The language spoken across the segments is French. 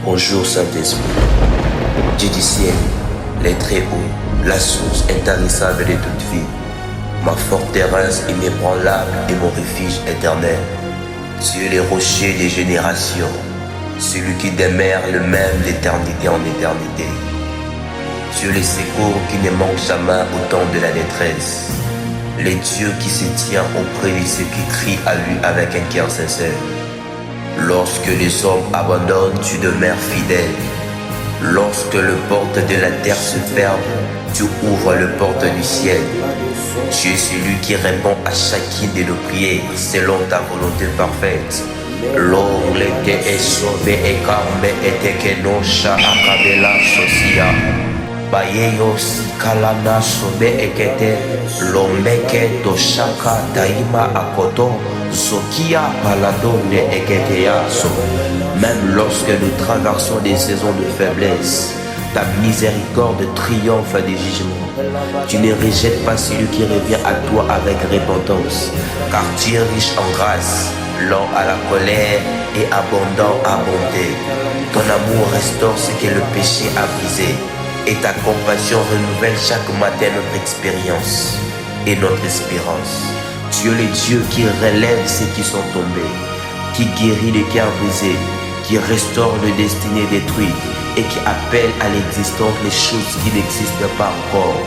Bonjour Saint-Esprit, Dieu du ciel, les très hauts, la source intarissable de toute vie, ma forteresse inébranlable et mon refuge éternel. Dieu les rochers des générations, celui qui demeure le même d'éternité en éternité. Dieu les secours qui ne manque jamais au temps de la détresse. Les dieux qui se tient auprès de ceux qui crient à lui avec un cœur sincère. Lorsque les hommes abandonnent, tu demeures fidèle. Lorsque le porte de la terre se ferme, tu ouvres le porte du ciel. Tu es celui qui répond à chacune de nos prières selon ta volonté parfaite. L'or l'été est sauvé et carmé et que non cha akabela sosia. Bayeyos kalana sobe ekete lomeke toshaka taima akoto zokia paladone eketeyaso. Même lorsque nous traversons des saisons de faiblesse, ta miséricorde triomphe des jugements. Tu ne rejettes pas celui qui revient à toi avec repentance, car tu es riche en grâce, lent à la colère et abondant à bonté. Ton amour restaure ce que le péché a brisé, et ta compassion renouvelle chaque matin notre expérience et notre espérance. Tu es le Dieu qui relève ceux qui sont tombés, qui guérit les cœurs brisés, qui restaure les destinées détruites et qui appelle à l'existence les choses qui n'existent pas encore.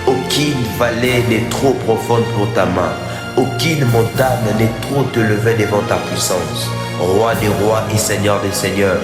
Aucune vallée n'est trop profonde pour ta main, aucune montagne n'est trop élevée devant ta puissance. Roi des rois et Seigneur des seigneurs,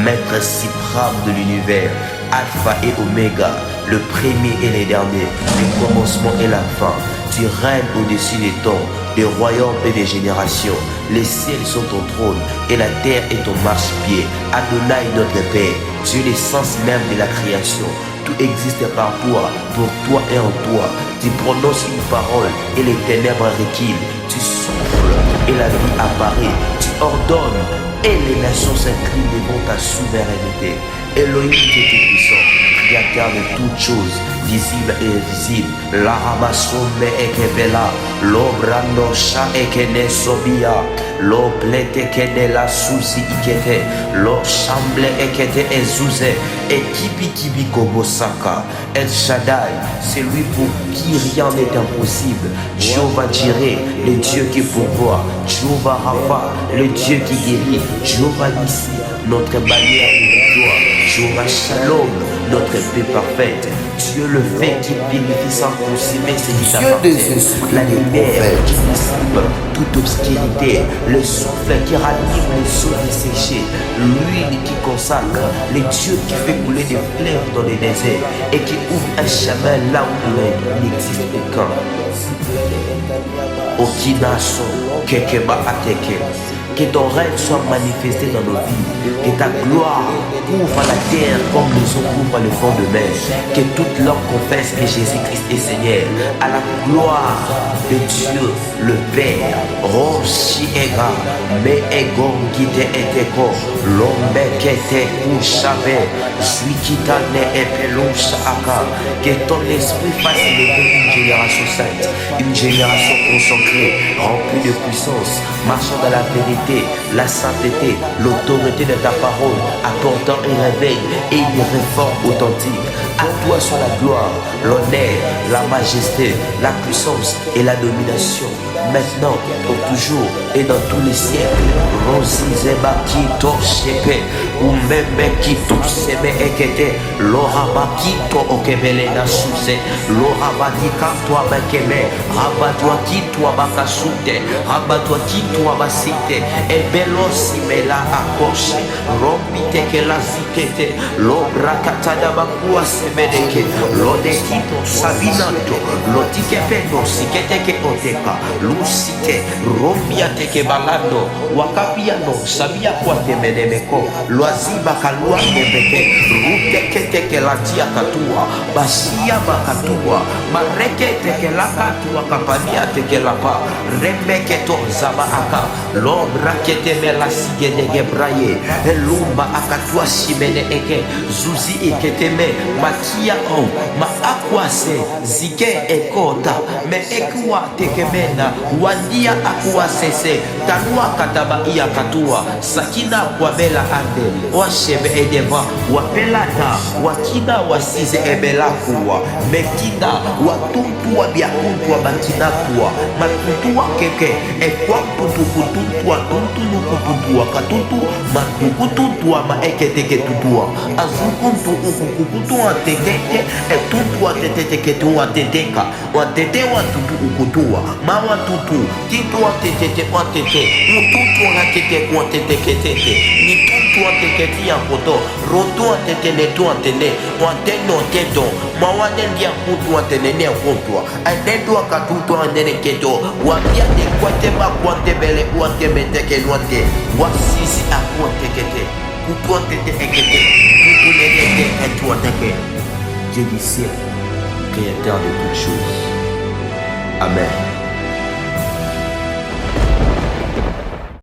Maître suprême de l'univers, Alpha et Oméga, le premier et le dernier, le commencement et la fin. Tu règnes au-dessus des temps, des royaumes et des générations. Les ciels sont ton trône et la terre est ton marchepied. Adonai notre Père, tu es l'essence même de la création. Tout existe par toi, pour toi et en toi. Tu prononces une parole et les ténèbres reculent. Tu souffles et la vie apparaît. Tu ordonnes et les nations s'inclinent devant ta souveraineté. Elohim qui est puissant, créateur de toutes choses, visible et invisible. La ramasome ekebela, l'obrando sha ekene sobia, l'o plete kene la souci ikete, l'o chamble ekete ezouze, et kibi kobosaka. El Shaddai, c'est lui pour qui rien n'est impossible. Jehovah Jireh, le Dieu qui pourvoit. Jehovah Rapha, le Dieu qui guérit. Jehovah Nissi, notre bannière de victoire. Jehovah Shalom, notre paix parfaite. Dieu le fait qui vérifie sans consommer ce qui t'appartient. La lumière qui dissipe toute obscurité. Le souffle qui ranime les eaux desséchées. L'huile qui consacre. Les dieux qui fait couler des fleuves dans les déserts et qui ouvre un chemin là où il n'existe aucun. Okinaso, Kekeba Ateke. Que ton règne soit manifesté dans nos vies. Que ta gloire couvre la terre comme les eaux couvrent le fond de mer. Que toute langue confesse que Jésus-Christ est Seigneur. À la gloire de Dieu le Père. Roshi ega, me ego gite eteko, l'ombe kete kouchave, suis kita ne epeloucha aka. Que ton esprit fasse élever une génération sainte, une génération consacrée, remplie de puissance, marchant dans la vérité, la sainteté, l'autorité de ta parole, apportant un réveil et une réforme authentique. À toi soit la gloire, l'honneur, la majesté, la puissance et la domination, maintenant, pour toujours et dans tous les siècles. Rosizeba kito shepe, ou même kito sebe ekete, l'oraba kito okebele na suse, l'oraba dika toi bakeme, rabatoi kito bakasute, rabatoi kito basite, et belo simela akoshe, rompite ke la zikete, l'obra katada bakua sebedeke, l'ode kito sabinato, l'otike peno sikete ke oteka, Lucite, rombia teke balando, wakapiano, sabia kwa temenemeko, loaziba kalua nebeke, ruteke teke latia katua, basia bakatua, mareke teke lakatua, kapania teke lapa, remeke to zaba aka, lobra kete mela sige de gebraye, elumba akatua simene eke, zuzi iketeme, akia o ma akwase zike ekota me ekua tekemena wandia akwasese tanua kataba iya katua sakina kwa bela ande washebe edeva wapelata wakina wasize ebela kuwa mekina watuntu wa biakuntu wa bakina kuwa matutu wa keke ekwa putukutuntu wa tuntu nukutuntu wa katutu matukutuntu wa maeketeke tutua azukuntu ukukukutu wa tekeke etuntu wa teteteke tu wa teteka wa tete wa tutu ukutua mawa tutu kitu wa tetete wa tete mututu wa tete kwa teteke tete ni tuntu wa teketi ya koto roto wa tete netu wa tene wa teno teto mawane ndia kutu wa tene ne kontwa anetu wa katutu wa nene keto wa pia de kwa tema kwa tebele wa temeteke nwate wa sisi akwa tekete kutu wa tete ekete kutu nene etu wa teke Dieu du ciel créateur de toutes choses. Amen.